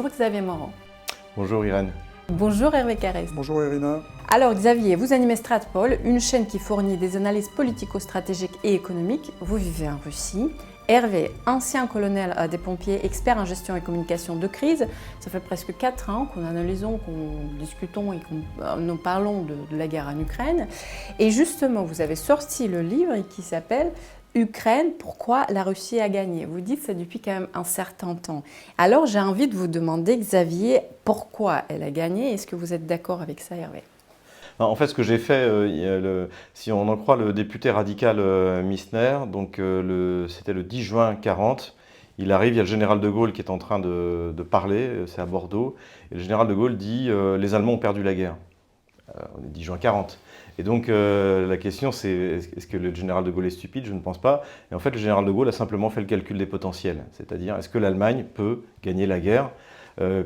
Bonjour Xavier Moran. Bonjour Irène. Bonjour Hervé Carrez. Bonjour Irina. Alors Xavier, vous animez Stratpol, une chaîne qui fournit des analyses politico-stratégiques et économiques. Vous vivez en Russie. Hervé, ancien colonel des pompiers, expert en gestion et communication de crise. Ça fait presque 4 ans qu'on analysons, qu'on discutons et qu'on nous parlons de la guerre en Ukraine. Et justement, vous avez sorti le livre qui s'appelle Ukraine, pourquoi la Russie a gagné. Vous dites ça depuis quand même un certain temps. Alors j'ai envie de vous demander, Xavier, pourquoi elle a gagné? Est-ce que vous êtes d'accord avec ça, Hervé? En fait, ce que j'ai fait, si on en croit le député radical Missner, donc c'était le 10 juin 40, il arrive, il y a le général de Gaulle qui est en train de parler, c'est à Bordeaux, et le général de Gaulle dit les Allemands ont perdu la guerre. On est 10 juin 40. Et donc la question c'est, est-ce que le général de Gaulle est stupide? Je ne pense pas. Et en fait, le général de Gaulle a simplement fait le calcul des potentiels, c'est-à-dire est-ce que l'Allemagne peut gagner la guerre?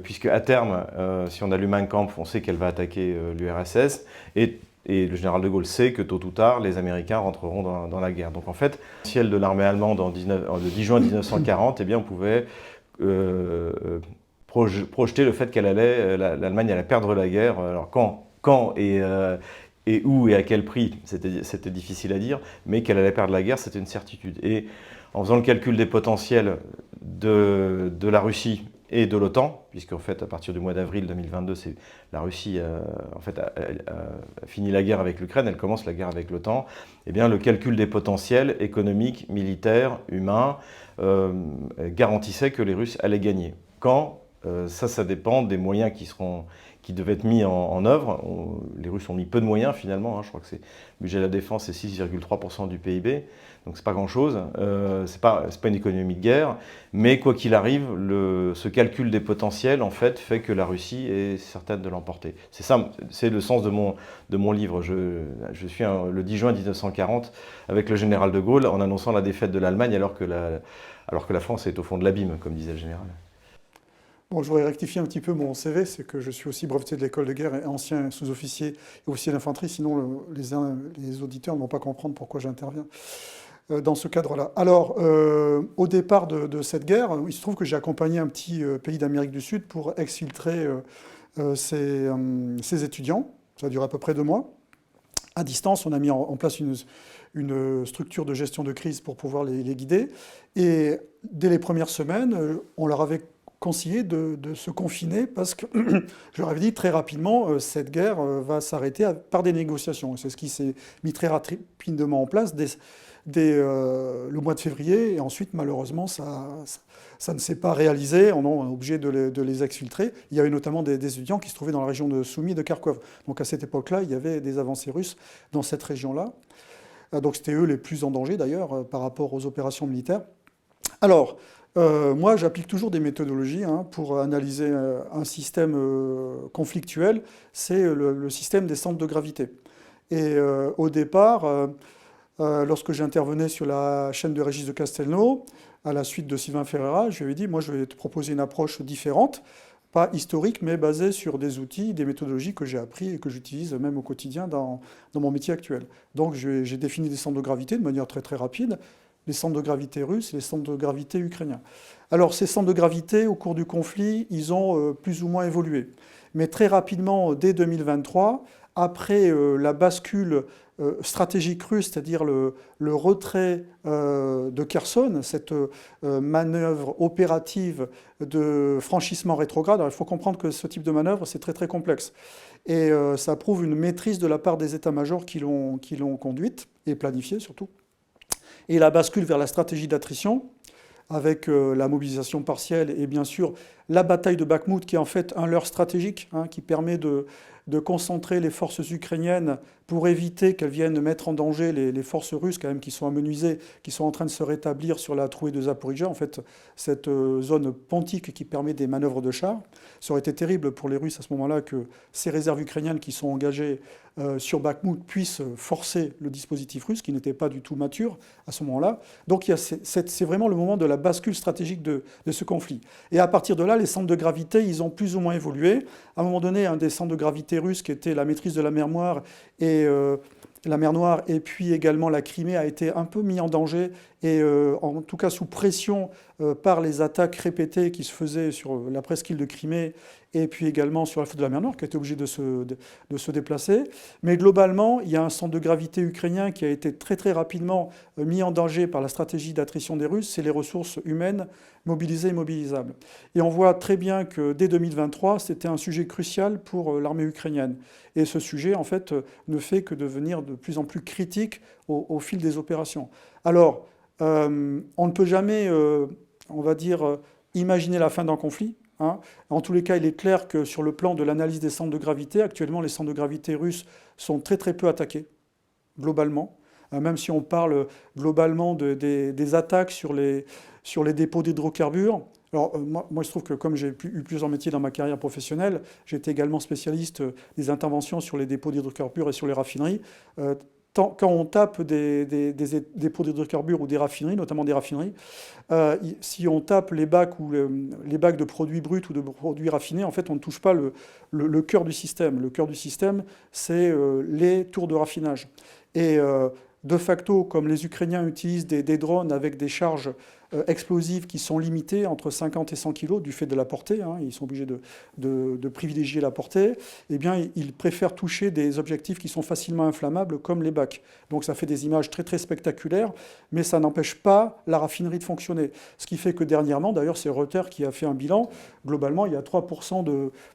Puisque à terme, si on allume Mein Kampf, on sait qu'elle va attaquer l'URSS, et le général de Gaulle sait que tôt ou tard, les Américains rentreront dans la guerre. Donc en fait, le ciel de l'armée allemande le 10 juin 1940, eh bien, on pouvait projeter le fait l'Allemagne allait perdre la guerre. Alors quand et où et à quel prix, c'était difficile à dire, mais qu'elle allait perdre la guerre, c'était une certitude. Et en faisant le calcul des potentiels de la Russie et de l'OTAN, puisqu'en fait, à partir du mois d'avril 2022, la Russie a fini la guerre avec l'Ukraine, elle commence la guerre avec l'OTAN, eh bien, le calcul des potentiels économiques, militaires, humains, garantissait que les Russes allaient gagner. Quand ça dépend des moyens qui devaient être mis en œuvre. Les Russes ont mis peu de moyens finalement, je crois que le budget de la défense c'est 6,3% du PIB, donc c'est pas grand-chose, c'est pas une économie de guerre, mais quoi qu'il arrive, ce calcul des potentiels en fait que la Russie est certaine de l'emporter. C'est ça, c'est le sens de mon livre. Je suis le 10 juin 1940 avec le général de Gaulle en annonçant la défaite de l'Allemagne alors que la France est au fond de l'abîme, comme disait le général. Bon, je voudrais rectifier un petit peu mon CV, c'est que je suis aussi breveté de l'école de guerre et ancien sous-officier et officier d'infanterie, sinon les auditeurs ne vont pas comprendre pourquoi j'interviens dans ce cadre-là. Alors, au départ de cette guerre, il se trouve que j'ai accompagné un petit pays d'Amérique du Sud pour exfiltrer ses étudiants. Ça a duré à peu près 2 mois. À distance, on a mis en place une structure de gestion de crise pour pouvoir les guider. Et dès les premières semaines, on leur avait conseillé de se confiner parce que je leur avais dit très rapidement cette guerre va s'arrêter par des négociations. C'est ce qui s'est mis très rapidement en place dès le mois de février et ensuite malheureusement ça ne s'est pas réalisé, on est obligé de les exfiltrer. Il y avait notamment des étudiants qui se trouvaient dans la région de Soumy et de Kharkov. Donc à cette époque-là, il y avait des avancées russes dans cette région-là. Donc c'était eux les plus en danger d'ailleurs par rapport aux opérations militaires. Alors, moi, j'applique toujours des méthodologies pour analyser un système conflictuel. C'est le système des centres de gravité. Et au départ, lorsque j'intervenais sur la chaîne de Régis de Castelnau, à la suite de Sylvain Ferreira, je lui avais dit, moi, je vais te proposer une approche différente, pas historique, mais basée sur des outils, des méthodologies que j'ai appris et que j'utilise même au quotidien dans mon métier actuel. Donc, j'ai défini des centres de gravité de manière très, très rapide. Les centres de gravité russes et les centres de gravité ukrainiens. Alors ces centres de gravité, au cours du conflit, ils ont plus ou moins évolué. Mais très rapidement, dès 2023, après la bascule stratégique russe, c'est-à-dire le retrait de Kherson, cette manœuvre opérative de franchissement rétrograde, alors il faut comprendre que ce type de manœuvre, c'est très très complexe. Et ça prouve une maîtrise de la part des états-majors qui l'ont conduite, et planifiée surtout. Et la bascule vers la stratégie d'attrition, avec la mobilisation partielle et bien sûr la bataille de Bakhmout, qui est en fait un leurre stratégique, qui permet de concentrer les forces ukrainiennes pour éviter qu'elles viennent mettre en danger les forces russes quand même qui sont amenuisées, qui sont en train de se rétablir sur la trouée de Zaporijia, en fait cette zone pontique qui permet des manœuvres de chars. Ça aurait été terrible pour les Russes à ce moment-là que ces réserves ukrainiennes qui sont engagées sur Bakhmout puissent forcer le dispositif russe qui n'était pas du tout mature à ce moment-là. Donc c'est vraiment le moment de la bascule stratégique de ce conflit. Et à partir de là, les centres de gravité, ils ont plus ou moins évolué. À un moment donné, un des centres de gravité russes qui était la maîtrise de la mer Noire et la mer Noire et puis également la Crimée a été un peu mis en danger et en tout cas sous pression par les attaques répétées qui se faisaient sur la presqu'île de Crimée et puis également sur la faute de la mer Noire qui a été obligé de se déplacer. Mais globalement, il y a un centre de gravité ukrainien qui a été très très rapidement mis en danger par la stratégie d'attrition des Russes, c'est les ressources humaines mobilisées et mobilisables. Et on voit très bien que dès 2023, c'était un sujet crucial pour l'armée ukrainienne. Et ce sujet, en fait, ne fait que devenir de plus en plus critique au fil des opérations. Alors, on ne peut jamais, on va dire, imaginer la fin d'un conflit. Hein. En tous les cas, il est clair que sur le plan de l'analyse des centres de gravité, actuellement, les centres de gravité russes sont très très peu attaqués, globalement. Même si on parle globalement des attaques sur les dépôts d'hydrocarbures. Alors, moi, il se trouve que comme j'ai eu plusieurs métiers dans ma carrière professionnelle, j'étais également spécialiste des interventions sur les dépôts d'hydrocarbures et sur les raffineries. Quand on tape des dépôts d'hydrocarbures ou des raffineries, notamment des raffineries, si on tape les bacs ou les bacs de produits bruts ou de produits raffinés, en fait, on ne touche pas le cœur du système. Le cœur du système, c'est les tours de raffinage. Et de facto, comme les Ukrainiens utilisent des drones avec des charges explosives qui sont limitées entre 50 et 100 kg du fait de la portée, hein, ils sont obligés de privilégier la portée, eh bien, ils préfèrent toucher des objectifs qui sont facilement inflammables comme les bacs. Donc ça fait des images très très spectaculaires, mais ça n'empêche pas la raffinerie de fonctionner. Ce qui fait que dernièrement, d'ailleurs c'est Reuters qui a fait un bilan, globalement il y a 3%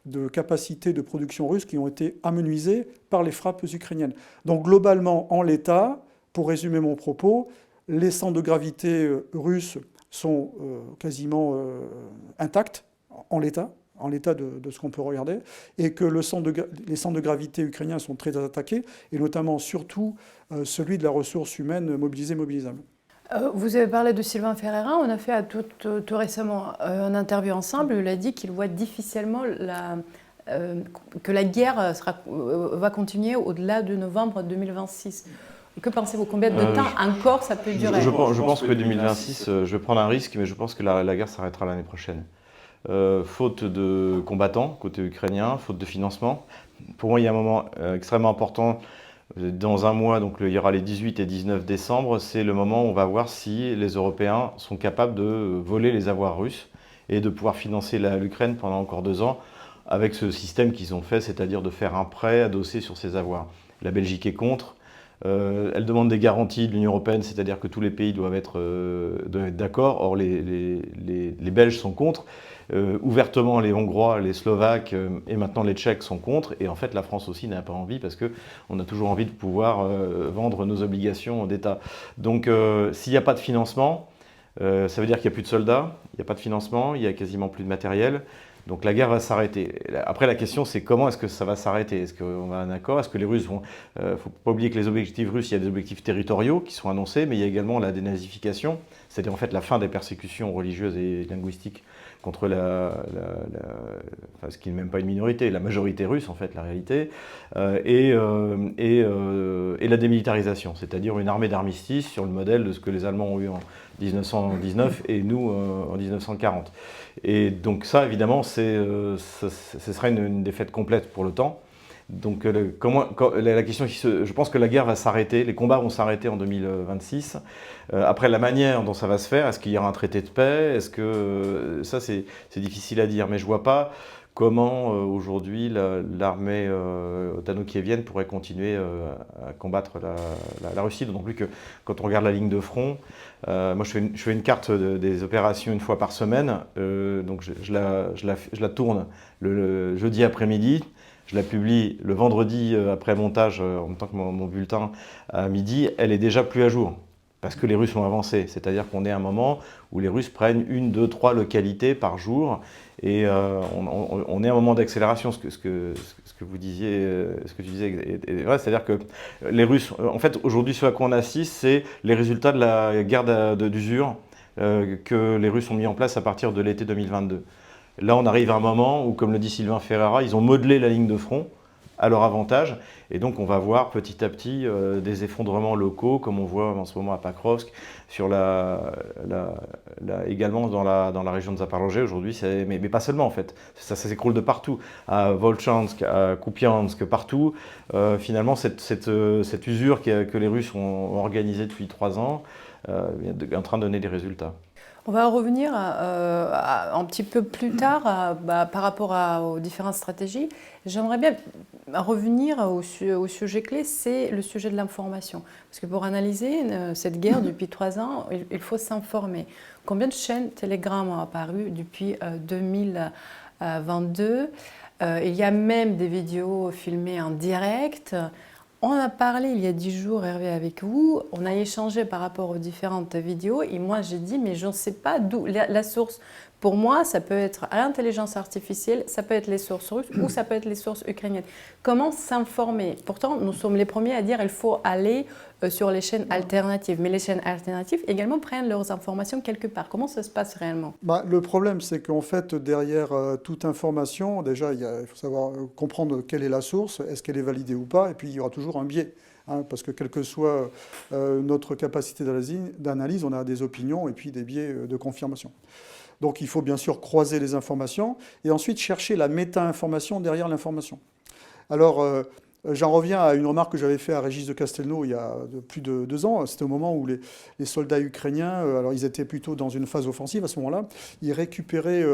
de capacité de production russe qui ont été amenuisées par les frappes ukrainiennes. Donc globalement, en l'état, pour résumer mon propos, les centres de gravité russes sont quasiment intacts en l'état de ce qu'on peut regarder, et que les centres de gravité ukrainiens sont très attaqués, et notamment surtout celui de la ressource humaine mobilisée, mobilisable. Vous avez parlé de Sylvain Ferreira, on a fait tout récemment une interview ensemble, il a dit qu'il voit difficilement que la guerre va continuer au-delà de novembre 2026. Que pensez-vous? Combien de temps encore ça peut durer? Je pense que 2026, je vais prendre un risque, mais je pense que la guerre s'arrêtera l'année prochaine. Faute de combattants côté ukrainien, faute de financement. Pour moi, il y a un moment extrêmement important. Dans un mois, donc il y aura les 18 et 19 décembre, c'est le moment où on va voir si les Européens sont capables de voler les avoirs russes et de pouvoir financer l'Ukraine pendant encore 2 ans avec ce système qu'ils ont fait, c'est-à-dire de faire un prêt adossé sur ces avoirs. La Belgique est contre. Elle demande des garanties de l'Union européenne, c'est-à-dire que tous les pays doivent être d'accord. Or, les Belges sont contre. Ouvertement, les Hongrois, les Slovaques et maintenant les Tchèques sont contre. Et en fait, la France aussi n'a pas envie parce qu'on a toujours envie de pouvoir vendre nos obligations d'État. Donc, s'il n'y a pas de financement, ça veut dire qu'il n'y a plus de soldats, il n'y a pas de financement, il n'y a quasiment plus de matériel. Donc la guerre va s'arrêter. Après, la question, c'est comment est-ce que ça va s'arrêter? Est-ce qu'on va à un accord? Est-ce que les Russes vont... Il ne faut pas oublier que les objectifs russes, il y a des objectifs territoriaux qui sont annoncés, mais il y a également la dénazification, c'est-à-dire en fait la fin des persécutions religieuses et linguistiques contre ce qui n'est même pas une minorité, la majorité russe en fait, la réalité, et la démilitarisation, c'est-à-dire une armée d'armistice sur le modèle de ce que les Allemands ont eu en 1919 et nous en 1940. Et donc ça, évidemment, ce sera une défaite complète pour l'OTAN. Donc la question, je pense que la guerre va s'arrêter, les combats vont s'arrêter en 2026. Après, la manière dont ça va se faire, est-ce qu'il y aura un traité de paix? Est-ce que ça, c'est difficile à dire, mais je vois pas comment aujourd'hui l'armée otano-kievienne pourrait continuer à combattre la Russie, d'autant plus que quand on regarde la ligne de front, moi je fais une carte des opérations une fois par semaine, donc je la tourne le jeudi après-midi, je la publie le vendredi après montage en même temps que mon bulletin à midi, elle est déjà plus à jour. Parce que les Russes ont avancé, c'est-à-dire qu'on est à un moment où les Russes prennent 1, 2, 3 localités par jour, et on est à un moment d'accélération, ce que vous disiez, ce que tu disais est vrai, c'est-à-dire que les Russes, en fait, aujourd'hui, ce à quoi on assiste, c'est les résultats de la guerre d'usure que les Russes ont mis en place à partir de l'été 2022. Là, on arrive à un moment où, comme le dit Sylvain Ferreira, ils ont modelé la ligne de front à leur avantage. Et donc on va voir petit à petit des effondrements locaux, comme on voit en ce moment à Pakrovsk, également dans la région de Zaporozhye aujourd'hui, mais pas seulement en fait, ça s'écroule de partout, à Volchansk, à Kupiansk, partout. Finalement cette usure que les Russes ont organisée depuis 3 ans est en train de donner des résultats. On va revenir un petit peu plus tard par rapport aux différentes stratégies. J'aimerais bien revenir au sujet clé, c'est le sujet de l'information. Parce que pour analyser cette guerre depuis 3 ans, il faut s'informer. Combien de chaînes Telegram ont apparu depuis 2022 ? Il y a même des vidéos filmées en direct. On a parlé il y a 10 jours, Hervé, avec vous, on a échangé par rapport aux différentes vidéos et moi j'ai dit, mais je ne sais pas d'où la source. Pour moi, ça peut être l'intelligence artificielle, ça peut être les sources russes ou ça peut être les sources ukrainiennes. Comment s'informer? Pourtant, nous sommes les premiers à dire qu'il faut aller sur les chaînes alternatives. Mais les chaînes alternatives également prennent leurs informations quelque part. Comment ça se passe réellement? Le problème, c'est qu'en fait, derrière toute information, déjà, il faut savoir comprendre quelle est la source, est-ce qu'elle est validée ou pas, et puis il y aura toujours un biais. Parce que quelle que soit notre capacité d'analyse, on a des opinions et puis des biais de confirmation. Donc il faut bien sûr croiser les informations et ensuite chercher la méta-information derrière l'information. Alors j'en reviens à une remarque que j'avais faite à Régis de Castelnau il y a plus de 2 ans. C'était au moment où les soldats ukrainiens, alors ils étaient plutôt dans une phase offensive à ce moment-là, ils récupéraient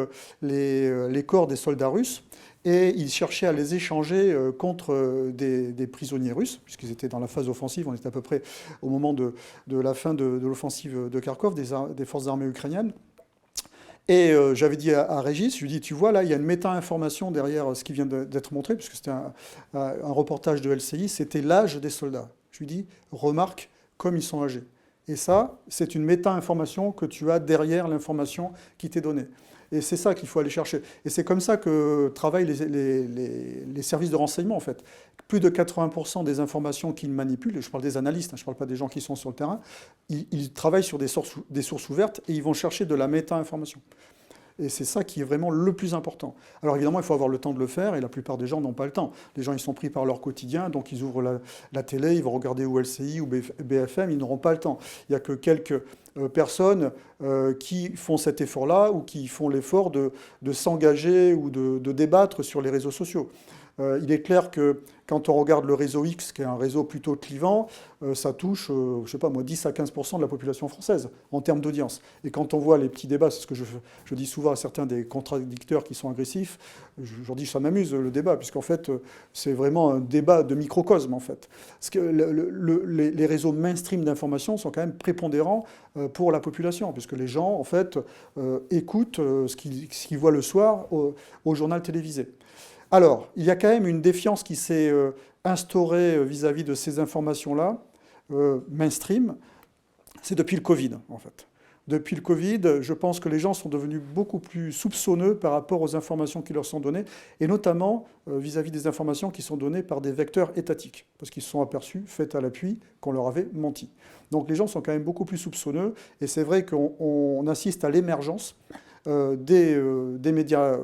les corps des soldats russes et ils cherchaient à les échanger contre des prisonniers russes, puisqu'ils étaient dans la phase offensive. On était à peu près au moment de la fin de l'offensive de Kharkov, des forces armées ukrainiennes. Et j'avais dit à Régis, je lui ai dit, tu vois, là, il y a une méta-information derrière ce qui vient d'être montré, puisque c'était un reportage de LCI, c'était l'âge des soldats. Je lui ai dit, remarque comme ils sont âgés. Et ça, c'est une méta-information que tu as derrière l'information qui t'est donnée. Et c'est ça qu'il faut aller chercher. Et c'est comme ça que travaillent les services de renseignement, en fait. Plus de 80% des informations qu'ils manipulent, je parle des analystes, je ne parle pas des gens qui sont sur le terrain, ils travaillent sur des sources ouvertes et ils vont chercher de la méta-information. Et c'est ça qui est vraiment le plus important. Alors évidemment, il faut avoir le temps de le faire, et la plupart des gens n'ont pas le temps. Les gens, ils sont pris par leur quotidien, donc ils ouvrent la télé, ils vont regarder ou LCI ou BFM, ils n'auront pas le temps. Il n'y a que quelques personnes qui font cet effort-là, ou qui font l'effort de s'engager ou de débattre sur les réseaux sociaux. Il est clair que quand on regarde le réseau X, qui est un réseau plutôt clivant, ça touche, je ne sais pas moi, 10 à 15% de la population française en termes d'audience. Et quand on voit les petits débats, c'est ce que je dis souvent à certains des contradicteurs qui sont agressifs, je leur dis ça m'amuse le débat, puisqu'en fait c'est vraiment un débat de microcosme en fait. Parce que les réseaux mainstream d'information sont quand même prépondérants pour la population, puisque les gens en fait écoutent ce qu'ils voient le soir au journal télévisé. Alors, il y a quand même une défiance qui s'est instaurée vis-à-vis de ces informations-là, mainstream, c'est depuis le Covid, en fait. Depuis le Covid, je pense que les gens sont devenus beaucoup plus soupçonneux par rapport aux informations qui leur sont données, et notamment vis-à-vis des informations qui sont données par des vecteurs étatiques, parce qu'ils se sont aperçus, faits à l'appui, qu'on leur avait menti. Donc les gens sont quand même beaucoup plus soupçonneux, et c'est vrai qu'on assiste à l'émergence des médias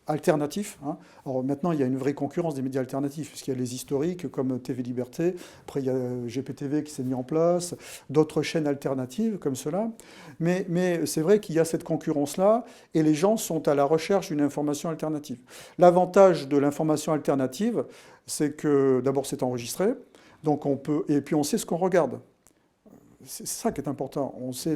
alternatifs. Alors maintenant, il y a une vraie concurrence des médias alternatifs, puisqu'il y a les historiques comme TV Liberté, après il y a GPTV qui s'est mis en place, d'autres chaînes alternatives comme cela. Mais c'est vrai qu'il y a cette concurrence-là, et les gens sont à la recherche d'une information alternative. L'avantage de l'information alternative, c'est que d'abord c'est enregistré, donc et puis on sait ce qu'on regarde. C'est ça qui est important. On sait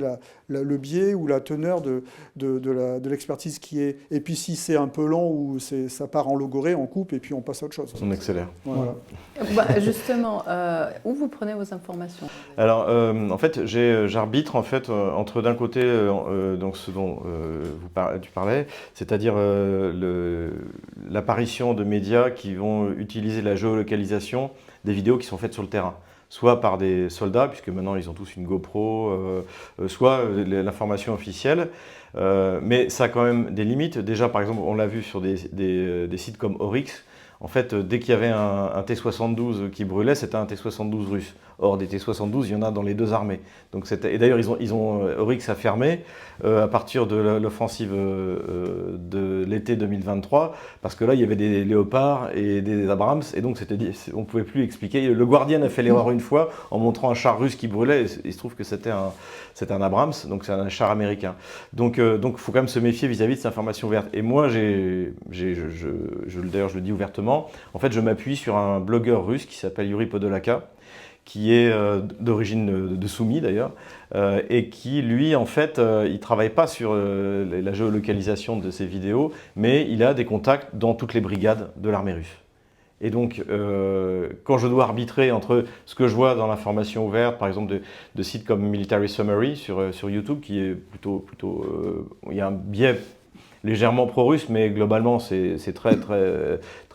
le biais ou la teneur de l'expertise qui est. Et puis si c'est un peu long ou ça part en logorée, on coupe et puis on passe à autre chose. On accélère. Voilà. Justement, où vous prenez vos informations? Alors, en fait, j'arbitre en fait entre d'un côté donc ce dont tu parlais, c'est-à-dire l'apparition de médias qui vont utiliser la géolocalisation des vidéos qui sont faites sur le terrain. Soit par des soldats, puisque maintenant ils ont tous une GoPro, soit l'information officielle. Mais ça a quand même des limites. Déjà, par exemple, on l'a vu sur des sites comme Oryx. En fait, dès qu'il y avait un T-72 qui brûlait, c'était un T-72 russe. Or, des T-72, il y en a dans les deux armées. Donc, et d'ailleurs, Oryx a fermé à partir de l'offensive de l'été 2023, parce que là, il y avait des Léopards et des Abrams, et donc on ne pouvait plus expliquer. Le Guardian a fait l'erreur une fois en montrant un char russe qui brûlait, et il se trouve que c'était un Abrams, donc c'est un char américain. Donc, il faut quand même se méfier vis-à-vis de cette information ouverte. Et moi, d'ailleurs, je le dis ouvertement, en fait, je m'appuie sur un blogueur russe qui s'appelle Yuri Podolaka, qui est d'origine de Soumy d'ailleurs, et qui, lui, en fait, il ne travaille pas sur la géolocalisation de ses vidéos, mais il a des contacts dans toutes les brigades de l'armée russe. Et donc, quand je dois arbitrer entre ce que je vois dans l'information ouverte, par exemple de sites comme Military Summary sur YouTube, qui est plutôt il y a un biais légèrement pro-russe, mais globalement c'est très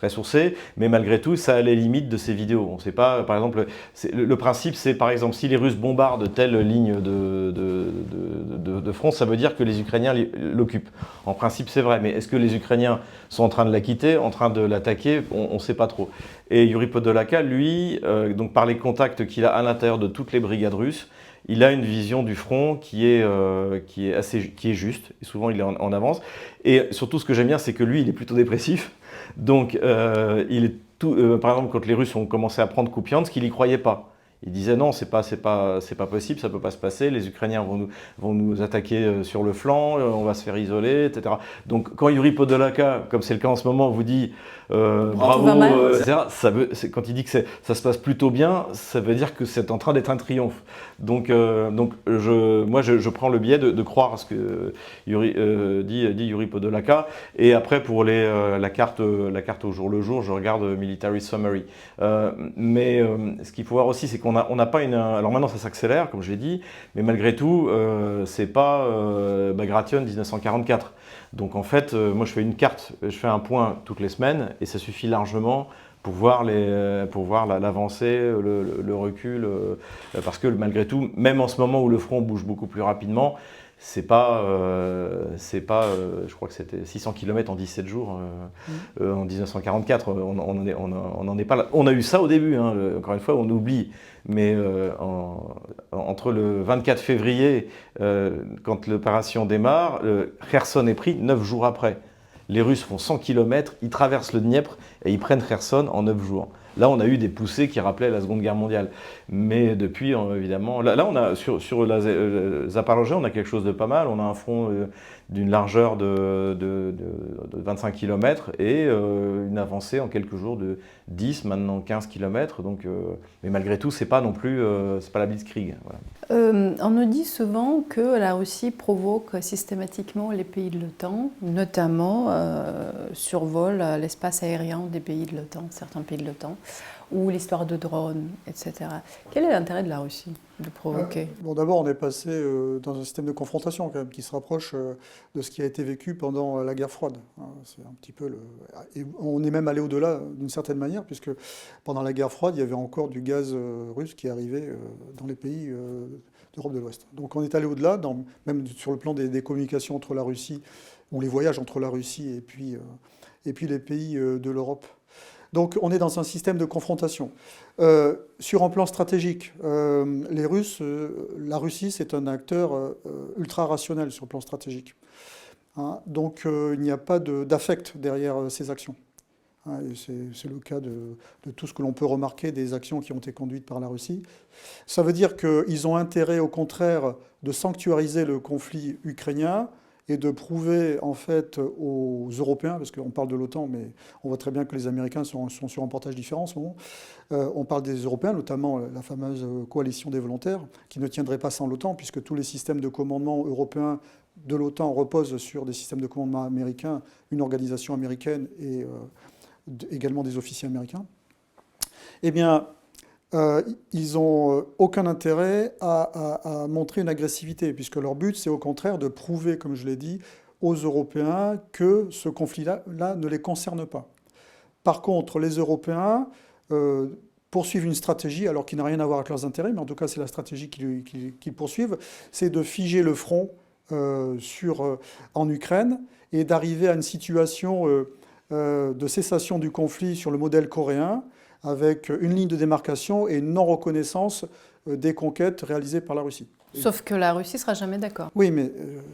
sourcé. Mais malgré tout, ça a les limites de ces vidéos. On ne sait pas, par exemple, le principe c'est par exemple si les Russes bombardent telle ligne de front, ça veut dire que les Ukrainiens l'occupent. En principe c'est vrai, mais est-ce que les Ukrainiens sont en train de la quitter, en train de l'attaquer? On ne sait pas trop. Et Yuri Podolaka, lui, donc par les contacts qu'il a à l'intérieur de toutes les brigades russes, il a une vision du front qui est juste, et souvent il est en avance. Et surtout, ce que j'aime bien, c'est que lui, il est plutôt dépressif. Donc, par exemple, quand les Russes ont commencé à prendre Kupiansk, il n'y croyait pas. Il disait non, c'est pas possible, ça peut pas se passer. Les Ukrainiens vont nous attaquer sur le flanc, on va se faire isoler, etc. Donc, quand Yuri Podolaka, comme c'est le cas en ce moment, vous dit bravo, etc., quand il dit que ça se passe plutôt bien, ça veut dire que c'est en train d'être un triomphe. Donc moi, je prends le biais de croire ce que dit Yuri Podolaka. Et après, pour la carte au jour le jour, je regarde Military Summary. Mais ce qu'il faut voir aussi, c'est qu'on n'a pas une... Alors maintenant, ça s'accélère, comme je l'ai dit, mais malgré tout, c'est pas Bagration 1944. Donc en fait, moi, je fais une carte, je fais un point toutes les semaines, et ça suffit largement pour voir l'avancée, le recul, parce que malgré tout, même en ce moment où le front bouge beaucoup plus rapidement, c'est pas, je crois que c'était 600 km en 17 jours en 1944. On n'en est pas là. On a eu ça au début, hein, encore une fois, on oublie. Mais entre le 24 février, quand l'opération démarre, Kherson est pris 9 jours après. Les Russes font 100 km, ils traversent le Dniepr et ils prennent Kherson en 9 jours. Là, on a eu des poussées qui rappelaient la Seconde Guerre mondiale. Mais depuis, évidemment, là on a, sur la Zaporozhye, on a quelque chose de pas mal. On a un front d'une largeur de 25 km et une avancée en quelques jours de 10, maintenant 15 km. Donc, mais malgré tout, c'est pas non plus c'est pas la blitzkrieg. Voilà. On nous dit souvent que la Russie provoque systématiquement les pays de l'OTAN, notamment survole l'espace aérien des pays de l'OTAN, certains pays de l'OTAN, ou l'histoire de drones, etc. Quel est l'intérêt de la Russie de provoquer? Bon, d'abord, on est passé dans un système de confrontation quand même, qui se rapproche de ce qui a été vécu pendant la guerre froide. C'est un petit peu et on est même allé au-delà d'une certaine manière, puisque pendant la guerre froide, il y avait encore du gaz russe qui arrivait dans les pays d'Europe de l'Ouest. Donc on est allé au-delà, même sur le plan des communications entre la Russie, ou les voyages entre la Russie et puis les pays de l'Europe. Donc on est dans un système de confrontation. Sur un plan stratégique, la Russie, c'est un acteur ultra-rationnel sur le plan stratégique. Hein, donc il n'y a pas d'affect derrière ces actions. Hein, et c'est le cas de tout ce que l'on peut remarquer des actions qui ont été conduites par la Russie. Ça veut dire qu'ils ont intérêt, au contraire, de sanctuariser le conflit ukrainien et de prouver en fait aux Européens, parce qu'on parle de l'OTAN, mais on voit très bien que les Américains sont sur un portage différent en ce moment. On parle des Européens, notamment la fameuse coalition des volontaires, qui ne tiendrait pas sans l'OTAN, puisque tous les systèmes de commandement européens de l'OTAN reposent sur des systèmes de commandement américains, une organisation américaine et également des officiers américains. Eh bien, ils n'ont aucun intérêt à montrer une agressivité, puisque leur but, c'est au contraire de prouver, comme je l'ai dit, aux Européens que ce conflit-là ne les concerne pas. Par contre, les Européens poursuivent une stratégie, alors qui n'a rien à voir avec leurs intérêts, mais en tout cas, c'est la stratégie qu'ils poursuivent, c'est de figer le front en Ukraine et d'arriver à une situation de cessation du conflit sur le modèle coréen, avec une ligne de démarcation et une non-reconnaissance des conquêtes réalisées par la Russie. Sauf que la Russie ne sera jamais d'accord. Oui, mais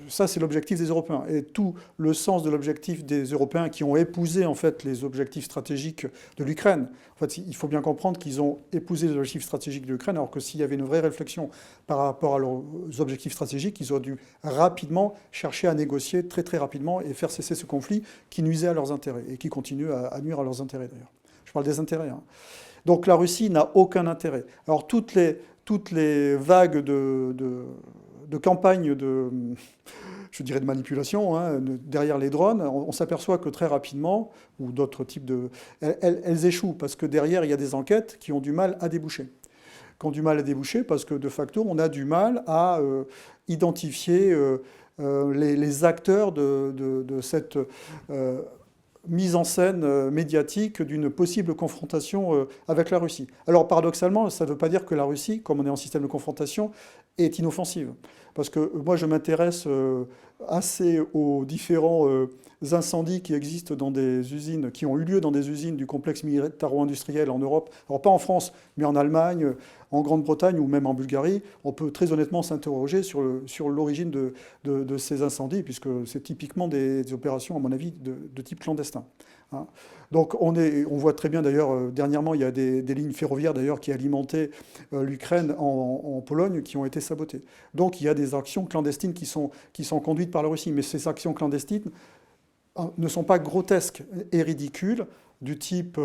ça, c'est l'objectif des Européens. Et tout le sens de l'objectif des Européens qui ont épousé, en fait, les objectifs stratégiques de l'Ukraine. En fait, il faut bien comprendre qu'ils ont épousé les objectifs stratégiques de l'Ukraine, alors que s'il y avait une vraie réflexion par rapport à leurs objectifs stratégiques, ils auraient dû rapidement chercher à négocier très, très rapidement et faire cesser ce conflit qui nuisait à leurs intérêts et qui continue à nuire à leurs intérêts, d'ailleurs. Je parle des intérêts. Hein. Donc la Russie n'a aucun intérêt. Alors toutes les vagues de campagnes je dirais de manipulation, hein, derrière les drones, on s'aperçoit que très rapidement, ou d'autres types elles échouent parce que derrière, il y a des enquêtes qui ont du mal à déboucher. Parce que de facto, on a du mal à identifier les acteurs de cette mise en scène médiatique d'une possible confrontation avec la Russie. Alors paradoxalement, ça ne veut pas dire que la Russie, comme on est en système de confrontation, est inoffensive. Parce que moi je m'intéresse assez aux différents incendies qui existent dans des usines, qui ont eu lieu dans des usines du complexe militaro-industriel en Europe, alors pas en France, mais en Allemagne, en Grande-Bretagne ou même en Bulgarie. On peut très honnêtement s'interroger sur l'origine de ces incendies, puisque c'est typiquement des opérations, à mon avis, de type clandestin. Hein. Donc on voit très bien d'ailleurs, dernièrement il y a des lignes ferroviaires d'ailleurs qui alimentaient l'Ukraine en Pologne qui ont été sabotées. Donc il y a des actions clandestines qui sont conduites par la Russie, mais ces actions clandestines ne sont pas grotesques et ridicules, du type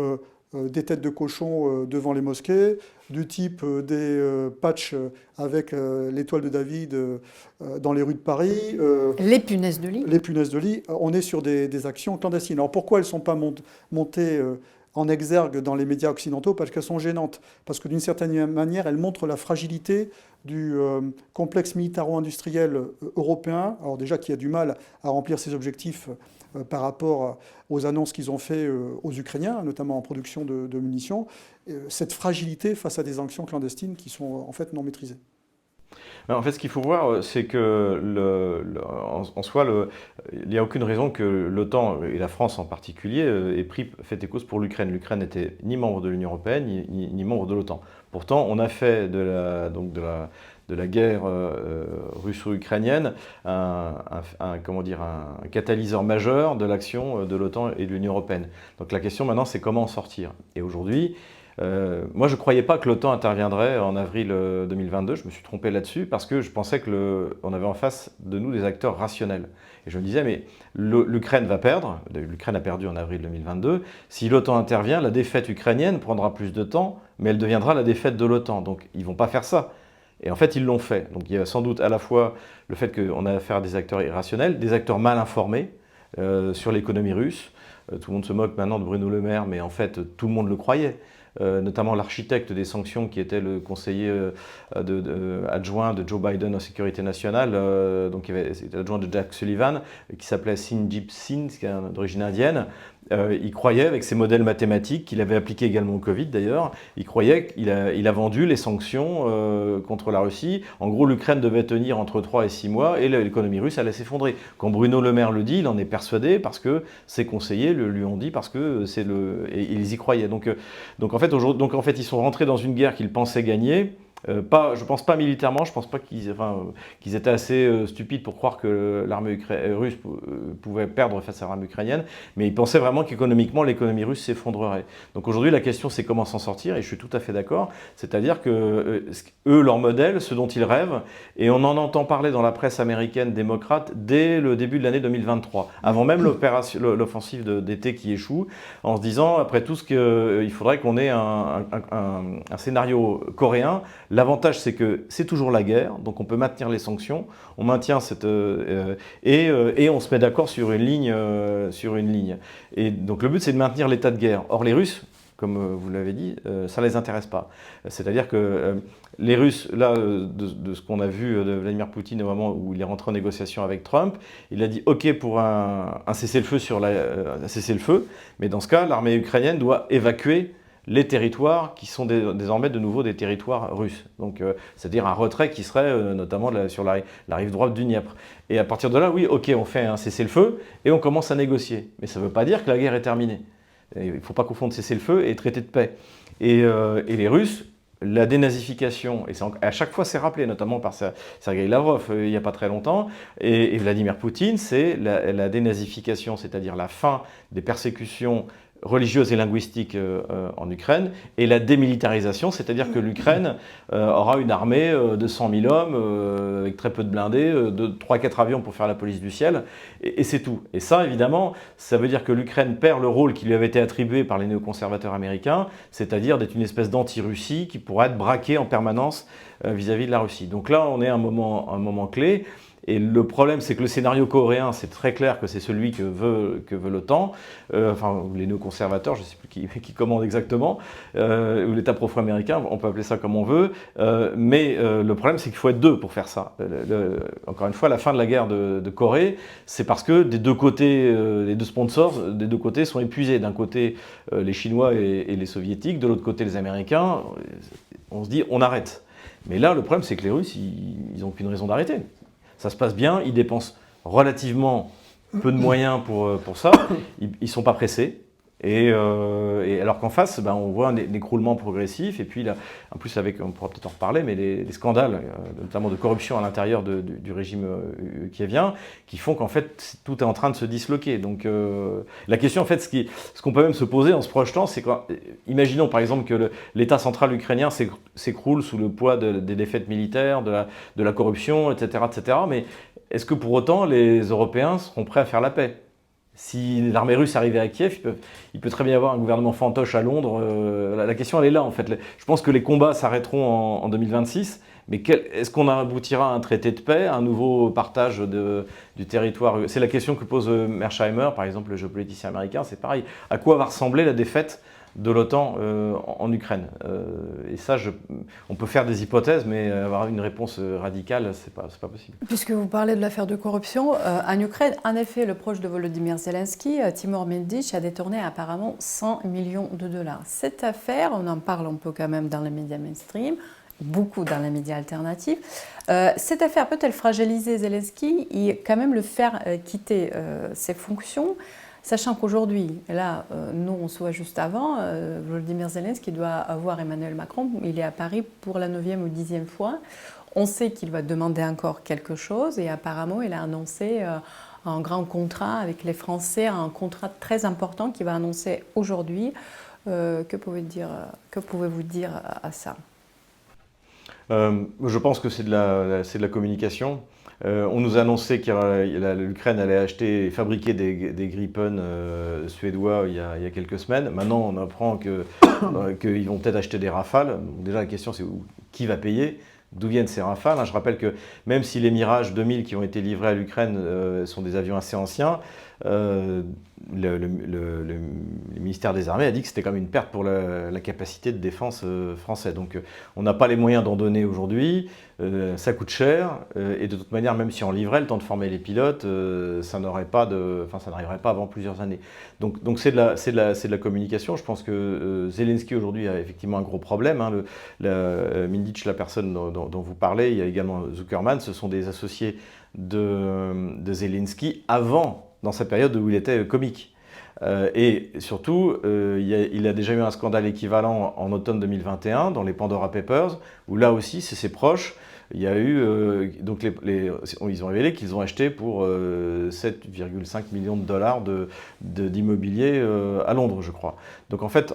des têtes de cochon devant les mosquées, du type des patchs avec l'étoile de David dans les rues de Paris. Les punaises de lit. Les punaises de lit. On est sur des actions clandestines. Alors pourquoi elles ne sont pas montées en exergue dans les médias occidentaux? Parce qu'elles sont gênantes. Parce que d'une certaine manière, elles montrent la fragilité du complexe militaro-industriel européen. Alors déjà qui a du mal à remplir ses objectifs par rapport aux annonces qu'ils ont fait aux Ukrainiens, notamment en production de munitions, cette fragilité face à des actions clandestines qui sont en fait non maîtrisées. En fait, ce qu'il faut voir, c'est que en soi, il n'y a aucune raison que l'OTAN, et la France en particulier, ait pris fait et cause pour l'Ukraine. L'Ukraine n'était ni membre de l'Union européenne, ni membre de l'OTAN. Pourtant, on a fait de la guerre russo-ukrainienne un catalyseur majeur de l'action de l'OTAN et de l'Union européenne. Donc la question maintenant, c'est comment en sortir. Et aujourd'hui, moi, je ne croyais pas que l'OTAN interviendrait en avril 2022. Je me suis trompé là-dessus parce que je pensais qu'on avait en face de nous des acteurs rationnels. Et je me disais, mais l'Ukraine va perdre. L'Ukraine a perdu en avril 2022. Si l'OTAN intervient, la défaite ukrainienne prendra plus de temps, mais elle deviendra la défaite de l'OTAN. Donc, ils ne vont pas faire ça. Et en fait, ils l'ont fait. Donc, il y a sans doute à la fois le fait qu'on a affaire à des acteurs irrationnels, des acteurs mal informés sur l'économie russe. Tout le monde se moque maintenant de Bruno Le Maire, mais en fait, tout le monde le croyait. Notamment l'architecte des sanctions qui était le conseiller adjoint de Joe Biden en sécurité nationale, donc c'était adjoint de Jack Sullivan, qui s'appelait Sinjit Singh, qui est d'origine indienne. Il croyait, avec ses modèles mathématiques, qu'il avait appliqués également au Covid d'ailleurs, il croyait qu'il a vendu les sanctions contre la Russie. En gros, l'Ukraine devait tenir entre 3 et 6 mois et l'économie russe allait s'effondrer. Quand Bruno Le Maire le dit, il en est persuadé parce que ses conseillers lui ont dit, parce que et ils y croyaient. Donc en fait, ils sont rentrés dans une guerre qu'ils pensaient gagner. Je ne pense pas militairement, je ne pense pas qu'ils étaient assez stupides pour croire que l'armée russe pouvait perdre face à l'armée ukrainienne, mais ils pensaient vraiment qu'économiquement, l'économie russe s'effondrerait. Donc aujourd'hui, la question, c'est comment s'en sortir, et je suis tout à fait d'accord, c'est-à-dire que eux, leur modèle, ce dont ils rêvent, et on en entend parler dans la presse américaine démocrate dès le début de l'année 2023, avant même l'offensive d'été qui échoue, en se disant, après tout, il faudrait qu'on ait un scénario coréen. L'avantage, c'est que c'est toujours la guerre, donc on peut maintenir les sanctions, on maintient et on se met d'accord sur une ligne. Et donc le but, c'est de maintenir l'état de guerre. Or, les Russes, comme vous l'avez dit, ça ne les intéresse pas. C'est-à-dire que les Russes, là, de ce qu'on a vu de Vladimir Poutine au moment où il est rentré en négociation avec Trump, il a dit OK pour un cessez-le-feu mais dans ce cas, l'armée ukrainienne doit évacuer les territoires qui sont désormais de nouveau des territoires russes. Donc, c'est-à-dire un retrait qui serait notamment sur la rive droite du Dniepr. Et à partir de là, oui, ok, on fait un cessez-le-feu et on commence à négocier. Mais ça ne veut pas dire que la guerre est terminée. Il ne faut pas confondre cessez-le-feu et traité de paix. Et les Russes, la dénazification, et à chaque fois c'est rappelé, notamment par Sergueï Lavrov il n'y a pas très longtemps, et Vladimir Poutine, c'est la dénazification, c'est-à-dire la fin des persécutions religieuses et linguistiques en Ukraine, et la démilitarisation, c'est-à-dire que l'Ukraine aura une armée de 100 000 hommes, avec très peu de blindés, 3-4 avions pour faire la police du ciel, et c'est tout. Et ça, évidemment, ça veut dire que l'Ukraine perd le rôle qui lui avait été attribué par les néoconservateurs américains, c'est-à-dire d'être une espèce d'anti-Russie qui pourra être braquée en permanence vis-à-vis de la Russie. Donc là, on est à un moment clé. Et le problème, c'est que le scénario coréen, c'est très clair que c'est celui que veut l'OTAN, enfin les néoconservateurs, je ne sais plus qui commande exactement, ou l'État profond-américain, on peut appeler ça comme on veut, mais le problème, c'est qu'il faut être deux pour faire ça. Encore une fois, la fin de la guerre de Corée, c'est parce que des deux côtés, les deux sponsors des deux côtés sont épuisés. D'un côté, les Chinois et les Soviétiques, de l'autre côté, les Américains. On se dit, on arrête. Mais là, le problème, c'est que les Russes, ils n'ont aucune raison d'arrêter. Ça se passe bien, ils dépensent relativement peu de moyens pour ça, ils ne sont pas pressés. Et alors qu'en face, on voit un écroulement progressif, et puis là, en plus, on pourra peut-être en reparler, mais les scandales, notamment de corruption à l'intérieur du régime kievien, qui font qu'en fait, tout est en train de se disloquer. Donc la question, en fait, ce qu'on peut même se poser en se projetant, c'est imaginons par exemple que l'État central ukrainien s'écroule sous le poids des défaites militaires, de la corruption, etc., etc. Mais est-ce que pour autant, les Européens seront prêts à faire la paix ? Si l'armée russe arrivait à Kiev, il peut très bien y avoir un gouvernement fantoche à Londres. La question, elle est là, en fait. Je pense que les combats s'arrêteront en 2026, mais est-ce qu'on aboutira à un traité de paix, à un nouveau partage du territoire? C'est la question que pose Mearsheimer, par exemple, le géopoliticien américain. C'est pareil. À quoi va ressembler la défaite de l'OTAN en Ukraine? Et ça, on peut faire des hypothèses, mais avoir une réponse radicale, c'est pas possible. Puisque vous parlez de l'affaire de corruption, en Ukraine, en effet, le proche de Volodymyr Zelensky, Timur Medvedev, a détourné apparemment 100 millions de dollars. Cette affaire, on en parle un peu quand même dans les médias mainstream, beaucoup dans les médias alternatifs. Cette affaire peut-elle fragiliser Zelensky et quand même le faire quitter ses fonctions? Sachant qu'aujourd'hui, là, nous on se voit juste avant, Volodymyr Zelensky doit avoir Emmanuel Macron, il est à Paris pour la 9e ou 10e fois. On sait qu'il va demander encore quelque chose et apparemment il a annoncé un grand contrat avec les Français, un contrat très important qu'il va annoncer aujourd'hui. Que pouvez-vous dire à ça? Je pense que c'est de la communication. On nous a annoncé que l'Ukraine allait acheter et fabriquer des Gripen suédois il y a quelques semaines. Maintenant, on apprend qu'ils vont peut-être acheter des Rafales. Déjà, la question, c'est qui va payer? D'où viennent ces Rafales? Je rappelle que même si les Mirage 2000 qui ont été livrés à l'Ukraine sont des avions assez anciens, le ministère des Armées a dit que c'était quand même une perte pour la capacité de défense française. Donc on n'a pas les moyens d'en donner aujourd'hui, ça coûte cher, et de toute manière, même si on livrait, le temps de former les pilotes, ça n'arriverait pas avant plusieurs années. Donc c'est de la communication. Je pense que Zelensky aujourd'hui a effectivement un gros problème. Mindich, la personne dont vous parlez, il y a également Zuckerman, ce sont des associés de Zelensky dans sa période où il était comique. Et surtout, il a déjà eu un scandale équivalent en automne 2021 dans les Pandora Papers, où là aussi, c'est ses proches. Il y a eu, donc ils ont révélé qu'ils ont acheté pour 7,5 millions de dollars d'immobilier à Londres, je crois. Donc en fait,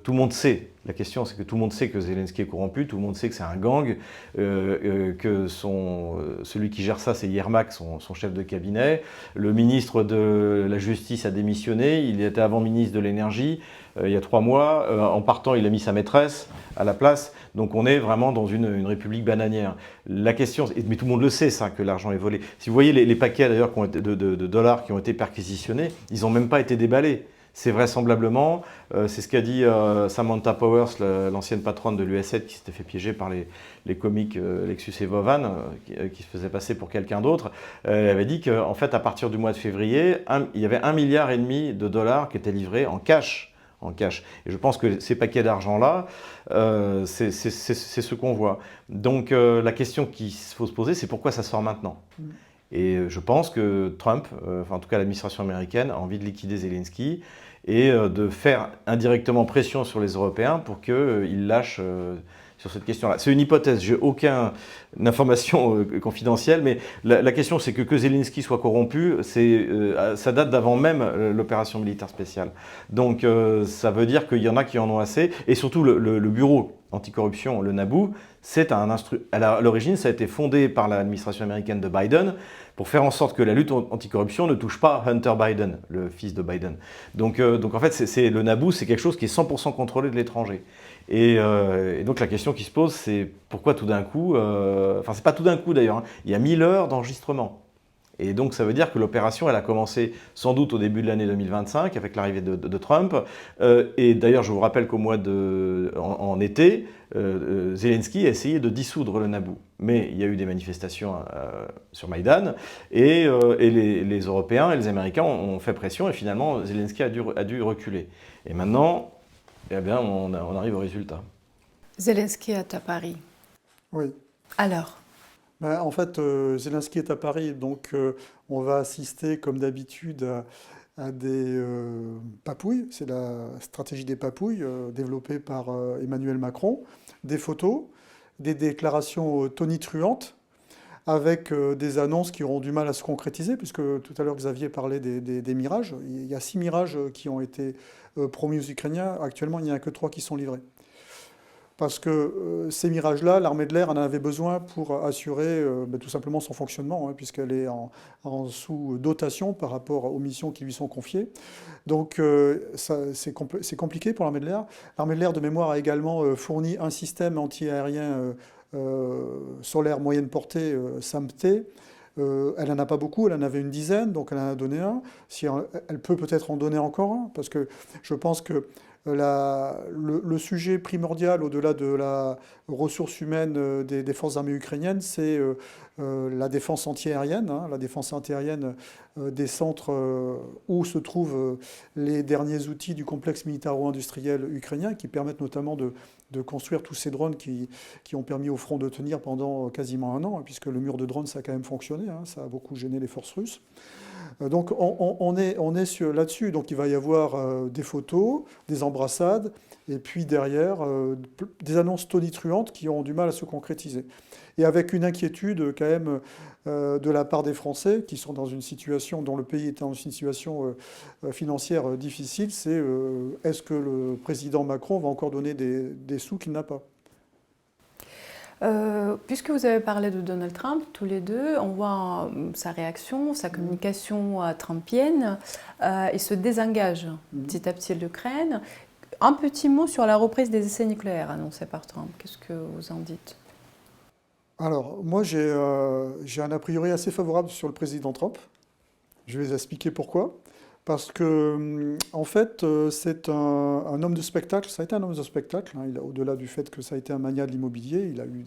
tout le monde sait. La question, c'est que tout le monde sait que Zelensky est corrompu, tout le monde sait que c'est un gang, que celui qui gère ça, c'est Yermak, son chef de cabinet. Le ministre de la Justice a démissionné, il était avant ministre de l'Énergie il y a 3 mois. En partant, il a mis sa maîtresse à la place. Donc on est vraiment dans une république bananière. La question, mais tout le monde le sait ça, que l'argent est volé. Si vous voyez les paquets d'ailleurs de dollars qui ont été perquisitionnés, ils n'ont même pas été déballés. C'est vraisemblablement, c'est ce qu'a dit Samantha Powers, l'ancienne patronne de l'US7 qui s'était fait piéger par les comiques Lexus et Vovan, qui se faisaient passer pour quelqu'un d'autre. Elle avait dit qu'en fait, à partir du mois de février, il y avait 1,5 milliard de dollars qui étaient livrés en cash en cash. Et je pense que ces paquets d'argent-là, c'est ce qu'on voit. Donc la question qu'il faut se poser, c'est pourquoi ça sort maintenant. Et je pense que Trump, enfin en tout cas l'administration américaine, a envie de liquider Zelensky et de faire indirectement pression sur les Européens pour qu'ils lâchent sur cette question-là. C'est une hypothèse, j'ai aucune information confidentielle, mais la question c'est que Zelensky soit corrompu, ça date d'avant même l'opération militaire spéciale. Donc ça veut dire qu'il y en a qui en ont assez, et surtout le bureau anticorruption, le NABU, à l'origine ça a été fondé par l'administration américaine de Biden pour faire en sorte que la lutte anticorruption ne touche pas Hunter Biden, le fils de Biden. Donc en fait, le NABU, c'est quelque chose qui est 100% contrôlé de l'étranger. Et donc la question qui se pose, c'est pourquoi tout d'un coup, enfin c'est pas tout d'un coup d'ailleurs, hein, il y a 1000 heures d'enregistrement. Et donc ça veut dire que l'opération, elle a commencé sans doute au début de l'année 2025 avec l'arrivée de Trump. Et d'ailleurs, je vous rappelle qu'au mois en été, Zelensky a essayé de dissoudre le NABU. Mais il y a eu des manifestations sur Maïdan et les Européens et les Américains ont fait pression et finalement Zelensky a dû reculer. Et maintenant, eh bien, on arrive au résultat. Zelensky est à Paris. Oui. Alors? En fait, Zelensky est à Paris, donc on va assister comme d'habitude à des papouilles. C'est la stratégie des papouilles développée par Emmanuel Macron. Des photos, des déclarations tonitruantes, avec des annonces qui auront du mal à se concrétiser, puisque tout à l'heure Xavier parlait des mirages. Il y a 6 mirages qui ont été promis aux Ukrainiens. Actuellement, il n'y en a que 3 qui sont livrés. Parce que ces mirages-là, l'armée de l'air en avait besoin pour assurer tout simplement son fonctionnement, hein, puisqu'elle est en sous-dotation par rapport aux missions qui lui sont confiées. Donc c'est compliqué pour l'armée de l'air. L'armée de l'air, de mémoire, a également fourni un système anti-aérien solaire moyenne portée, SAMP-T. Elle n'en a pas beaucoup, elle en avait une dizaine, donc elle en a donné un. Si elle peut peut-être en donner encore un, parce que je pense que le sujet primordial, au-delà de la ressource humaine des forces armées ukrainiennes, c'est la défense antiaérienne, hein, la défense antiaérienne des centres où se trouvent les derniers outils du complexe militaro-industriel ukrainien, qui permettent notamment de construire tous ces drones qui ont permis au front de tenir pendant quasiment un an, hein, puisque le mur de drones, ça a quand même fonctionné, hein, ça a beaucoup gêné les forces russes. Donc on est là-dessus, donc il va y avoir des photos, des embrassades, et puis derrière, des annonces tonitruantes qui ont du mal à se concrétiser. Et avec une inquiétude quand même de la part des Français, qui sont dans une situation, dont le pays est dans une situation financière difficile, c'est est-ce que le président Macron va encore donner des sous qu'il n'a pas ? Puisque vous avez parlé de Donald Trump, tous les deux, on voit sa réaction, sa communication trumpienne. Il se désengage petit à petit de l'Ukraine. Un petit mot sur la reprise des essais nucléaires annoncés par Trump. Qu'est-ce que vous en dites ? Alors, moi, j'ai un a priori assez favorable sur le président Trump. Je vais vous expliquer pourquoi. Parce que, en fait, c'est un homme de spectacle. Ça a été un homme de spectacle. Hein. Au-delà du fait que ça a été un magnat de l'immobilier, il a eu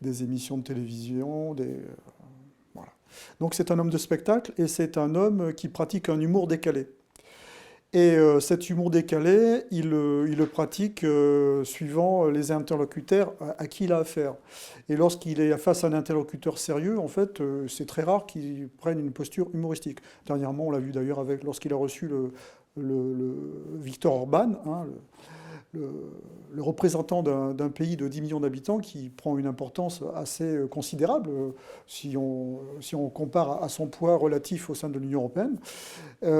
des émissions de télévision. Voilà. Donc, c'est un homme de spectacle et c'est un homme qui pratique un humour décalé. Et cet humour décalé, il le pratique suivant les interlocuteurs à qui il a affaire. Et lorsqu'il est face à un interlocuteur sérieux, en fait, c'est très rare qu'il prenne une posture humoristique. Dernièrement, on l'a vu d'ailleurs lorsqu'il a reçu le Viktor Orban, hein, le représentant d'un pays de 10 millions d'habitants qui prend une importance assez considérable si on compare à son poids relatif au sein de l'Union européenne,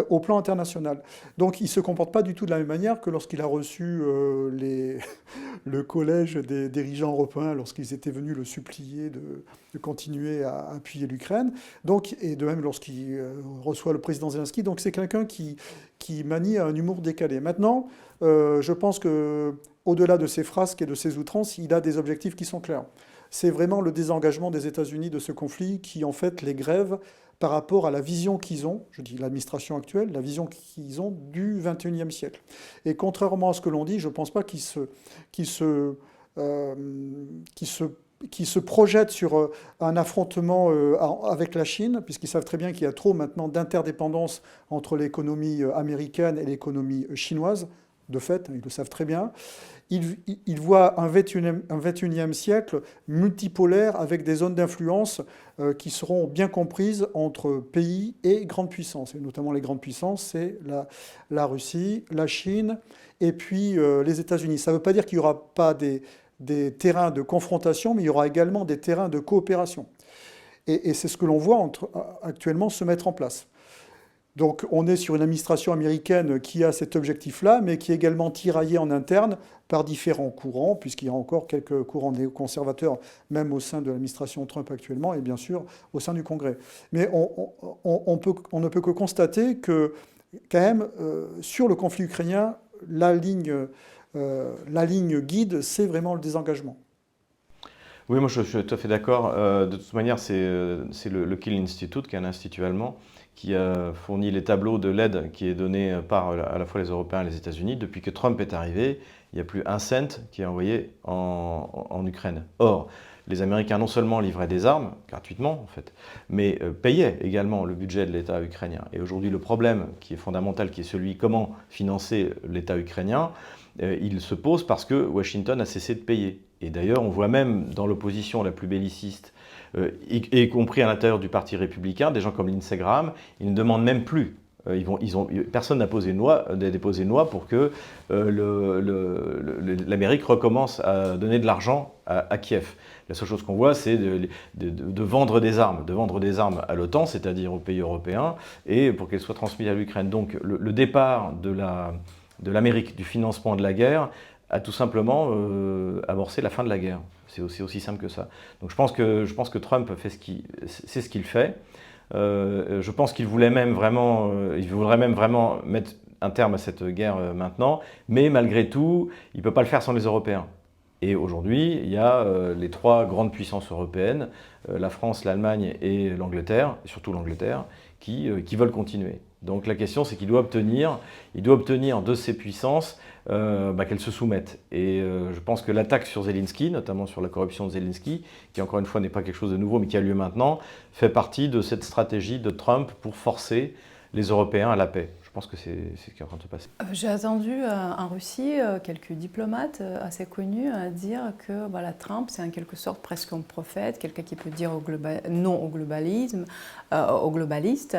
au plan international. Donc il ne se comporte pas du tout de la même manière que lorsqu'il a reçu le collège des dirigeants européens lorsqu'ils étaient venus le supplier de continuer à appuyer l'Ukraine. Donc, et de même lorsqu'il reçoit le président Zelensky. Donc c'est quelqu'un qui manie un humour décalé. Maintenant, je pense qu'au-delà de ses frasques et de ses outrances, il a des objectifs qui sont clairs. C'est vraiment le désengagement des États-Unis de ce conflit qui, en fait, les grève par rapport à la vision qu'ils ont, je dis l'administration actuelle, la vision qu'ils ont du XXIe siècle. Et contrairement à ce que l'on dit, je ne pense pas qu'ils se projettent sur un affrontement avec la Chine, puisqu'ils savent très bien qu'il y a trop maintenant d'interdépendance entre l'économie américaine et l'économie chinoise. de fait, ils le savent très bien. Ils voient un 21e siècle multipolaire avec des zones d'influence qui seront bien comprises entre pays et grandes puissances. Et notamment les grandes puissances, c'est la Russie, la Chine et puis les États-Unis. Ça ne veut pas dire qu'il n'y aura pas des terrains de confrontation, mais il y aura également des terrains de coopération. Et c'est ce que l'on voit actuellement se mettre en place. Donc on est sur une administration américaine qui a cet objectif-là, mais qui est également tiraillée en interne par différents courants, puisqu'il y a encore quelques courants néoconservateurs, même au sein de l'administration Trump actuellement, et bien sûr au sein du Congrès. Mais on ne peut que constater que, quand même, sur le conflit ukrainien, la ligne guide, c'est vraiment le désengagement. Oui, moi je suis tout à fait d'accord. De toute manière, c'est le Kiel Institute, qui est un institut allemand, qui a fourni les tableaux de l'aide qui est donnée par à la fois les Européens et les États-Unis. Depuis que Trump est arrivé, il n'y a plus un cent qui est envoyé en Ukraine. Or, les Américains non seulement livraient des armes, gratuitement en fait, mais payaient également le budget de l'État ukrainien. Et aujourd'hui, le problème qui est fondamental, qui est celui comment financer l'État ukrainien, il se pose parce que Washington a cessé de payer. Et d'ailleurs, on voit même dans l'opposition la plus belliciste, y compris à l'intérieur du Parti républicain, des gens comme Lindsey Graham, ils ne demandent même plus. Personne n'a déposé une loi pour que l'Amérique recommence à donner de l'argent à Kiev. La seule chose qu'on voit, c'est de vendre des armes, à l'OTAN, c'est-à-dire aux pays européens, et pour qu'elles soient transmises à l'Ukraine. Donc le départ de l'Amérique, du financement de la guerre, a tout simplement amorcé la fin de la guerre. C'est aussi simple que ça. Donc je pense que Trump c'est ce qu'il fait. Je pense qu'il voudrait même vraiment mettre un terme à cette guerre maintenant, mais malgré tout, il ne peut pas le faire sans les Européens. Et aujourd'hui, il y a les trois grandes puissances européennes, la France, l'Allemagne et l'Angleterre, et surtout l'Angleterre, qui veulent continuer. Donc la question, c'est qu'il doit obtenir de ces puissances qu'elles se soumettent. Et je pense que l'attaque sur Zelensky, notamment sur la corruption de Zelensky, qui encore une fois n'est pas quelque chose de nouveau, mais qui a lieu maintenant, fait partie de cette stratégie de Trump pour forcer les Européens à la paix. Je pense que c'est ce qui est en train de se passer. J'ai entendu en Russie quelques diplomates assez connus dire que voilà, Trump, c'est en quelque sorte presque un prophète, quelqu'un qui peut dire non au globalisme, aux globalistes.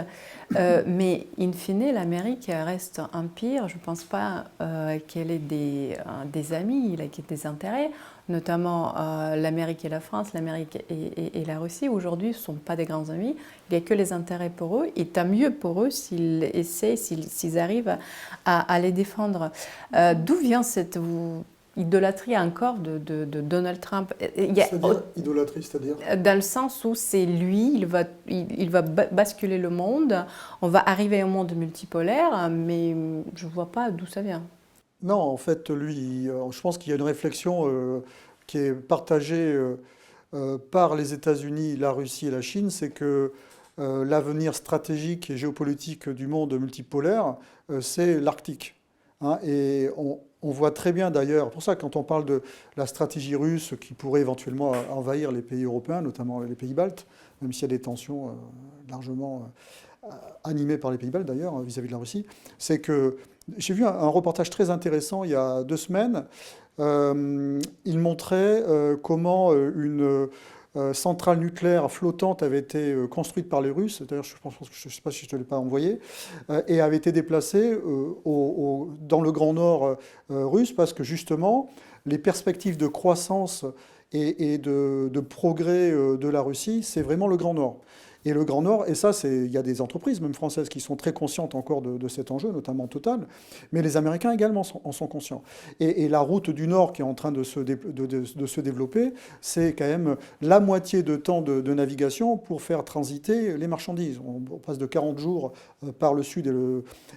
Mais in fine, l'Amérique reste un empire. Je ne pense pas qu'elle ait des amis, il a des intérêts. Notamment l'Amérique et la France, l'Amérique et la Russie, aujourd'hui, ne sont pas des grands amis. Il n'y a que les intérêts pour eux. Et tant mieux pour eux s'ils essaient, s'ils arrivent à les défendre. D'où vient cette idolâtrie encore de Donald Trump? C'est-à-dire idolâtrie, c'est-à-dire? Dans le sens où c'est lui, il va basculer le monde. On va arriver à un monde multipolaire, mais je ne vois pas d'où ça vient. Non, en fait, lui, je pense qu'il y a une réflexion qui est partagée par les États-Unis, la Russie et la Chine, c'est que l'avenir stratégique et géopolitique du monde multipolaire, c'est l'Arctique. Hein, et on voit très bien d'ailleurs, pour ça quand on parle de la stratégie russe qui pourrait éventuellement envahir les pays européens, notamment les pays baltes, même s'il y a des tensions largement animées par les pays baltes d'ailleurs vis-à-vis de la Russie, c'est que j'ai vu un reportage très intéressant il y a 2 semaines. Il montrait comment une centrale nucléaire flottante avait été construite par les Russes. D'ailleurs, je ne sais pas si je ne te l'ai pas envoyé, et avait été déplacée dans le Grand Nord russe parce que justement, les perspectives de croissance et de progrès de la Russie, c'est vraiment le Grand Nord. Et le Grand Nord, et ça, il y a des entreprises, même françaises, qui sont très conscientes encore de cet enjeu, notamment Total, mais les Américains également en sont conscients. Et la route du Nord qui est en train de se développer, c'est quand même la moitié de temps de navigation pour faire transiter les marchandises. On passe de 40 jours par le sud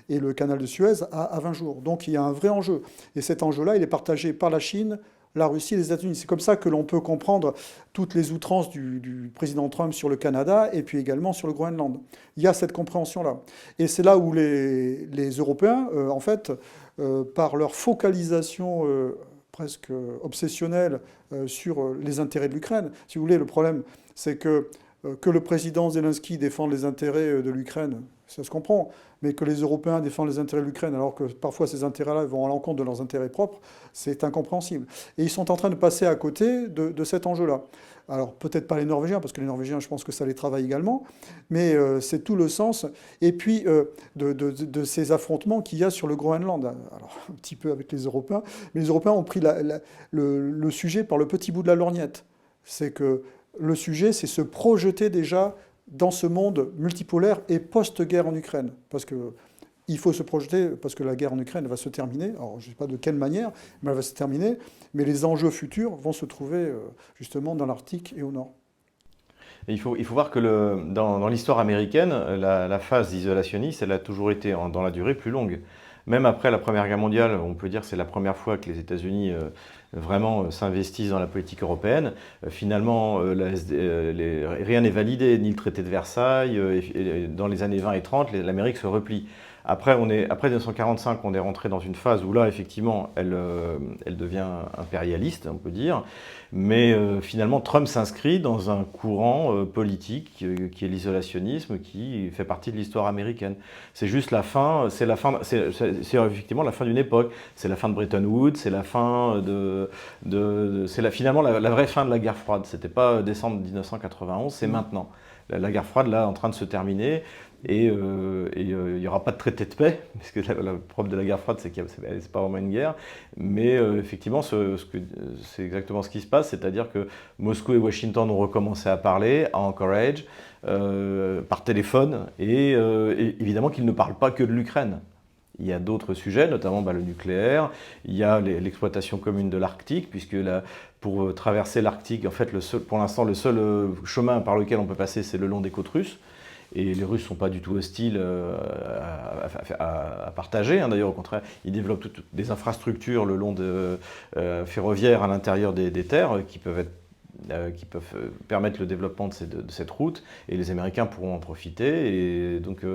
et le canal de Suez à 20 jours. Donc il y a un vrai enjeu. Et cet enjeu-là, il est partagé par la Chine, la Russie et les États-Unis. C'est comme ça que l'on peut comprendre toutes les outrances du président Trump sur le Canada et puis également sur le Groenland. Il y a cette compréhension-là. Et c'est là où les Européens, en fait, par leur focalisation presque obsessionnelle sur les intérêts de l'Ukraine, si vous voulez, le problème, c'est que le président Zelensky défende les intérêts de l'Ukraine, ça se comprend. Mais que les Européens défendent les intérêts de l'Ukraine, alors que parfois ces intérêts-là vont à l'encontre de leurs intérêts propres, c'est incompréhensible. Et ils sont en train de passer à côté de cet enjeu-là. Alors peut-être pas les Norvégiens, parce que les Norvégiens, je pense que ça les travaille également, mais c'est tout le sens. Et puis de ces affrontements qu'il y a sur le Groenland. Alors un petit peu avec les Européens, mais les Européens ont pris le sujet par le petit bout de la lorgnette. C'est que le sujet, c'est se projeter déjà dans ce monde multipolaire et post-guerre en Ukraine. Parce qu'il faut se projeter, parce que la guerre en Ukraine va se terminer. Alors, je ne sais pas de quelle manière, mais elle va se terminer. Mais les enjeux futurs vont se trouver justement dans l'Arctique et au Nord. Et il faut voir que dans l'histoire américaine, la phase isolationniste, elle a toujours été dans la durée plus longue. Même après la Première Guerre mondiale, on peut dire que c'est la première fois que les États-Unis vraiment s'investissent dans la politique européenne. Finalement, rien n'est validé, ni le traité de Versailles. Et dans les années 20 et 30, l'Amérique se replie. Après 1945, on est rentré dans une phase où là, effectivement, elle devient impérialiste, on peut dire. Mais finalement, Trump s'inscrit dans un courant politique qui est l'isolationnisme, qui fait partie de l'histoire américaine. C'est juste la fin, c'est effectivement la fin d'une époque. C'est la fin de Bretton Woods, c'est la fin finalement la vraie fin de la guerre froide. C'était pas décembre 1991, c'est maintenant. La guerre froide, là, en train de se terminer. Et il n'y aura pas de traité de paix, parce que le problème de la guerre froide, c'est que c'est pas vraiment une guerre. Mais effectivement, c'est exactement ce qui se passe, c'est-à-dire que Moscou et Washington ont recommencé à parler, à Anchorage, par téléphone, et évidemment qu'ils ne parlent pas que de l'Ukraine. Il y a d'autres sujets, notamment le nucléaire, il y a l'exploitation commune de l'Arctique, puisque pour traverser l'Arctique, en fait, pour l'instant, le seul chemin par lequel on peut passer, c'est le long des côtes russes. Et les Russes ne sont pas du tout hostiles à partager. D'ailleurs, au contraire, ils développent des infrastructures le long ferroviaires à l'intérieur des terres qui peuvent permettre le développement de cette route. Et les Américains pourront en profiter. Et donc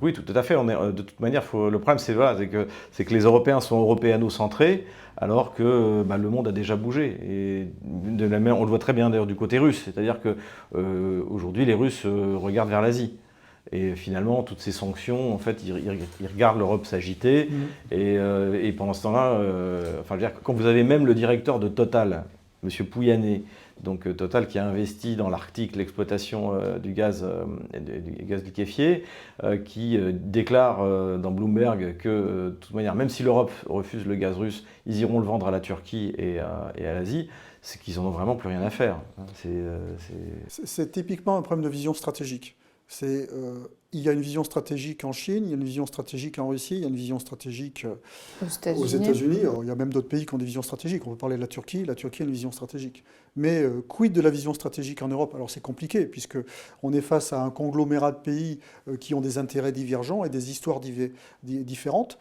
oui, tout à fait. De toute manière, le problème, c'est que les Européens sont européano-centrés, alors que le monde a déjà bougé. Et on le voit très bien d'ailleurs du côté russe. C'est-à-dire qu'aujourd'hui, les Russes regardent vers l'Asie. Et finalement, toutes ces sanctions, en fait, ils regardent l'Europe s'agiter. Et pendant ce temps-là, quand vous avez même le directeur de Total, M. Pouyanné, donc Total qui a investi dans l'Arctique l'exploitation du gaz liquéfié, qui déclare dans Bloomberg que de toute manière, même si l'Europe refuse le gaz russe, ils iront le vendre à la Turquie et à l'Asie, c'est qu'ils n'en ont vraiment plus rien à faire. C'est typiquement un problème de vision stratégique. Il y a une vision stratégique en Chine, il y a une vision stratégique en Russie, il y a une vision stratégique aux États-Unis. Il y a même d'autres pays qui ont des visions stratégiques. On peut parler de la Turquie a une vision stratégique. Mais quid de la vision stratégique en Europe? Alors c'est compliqué, puisqu'on est face à un conglomérat de pays qui ont des intérêts divergents et des histoires différentes.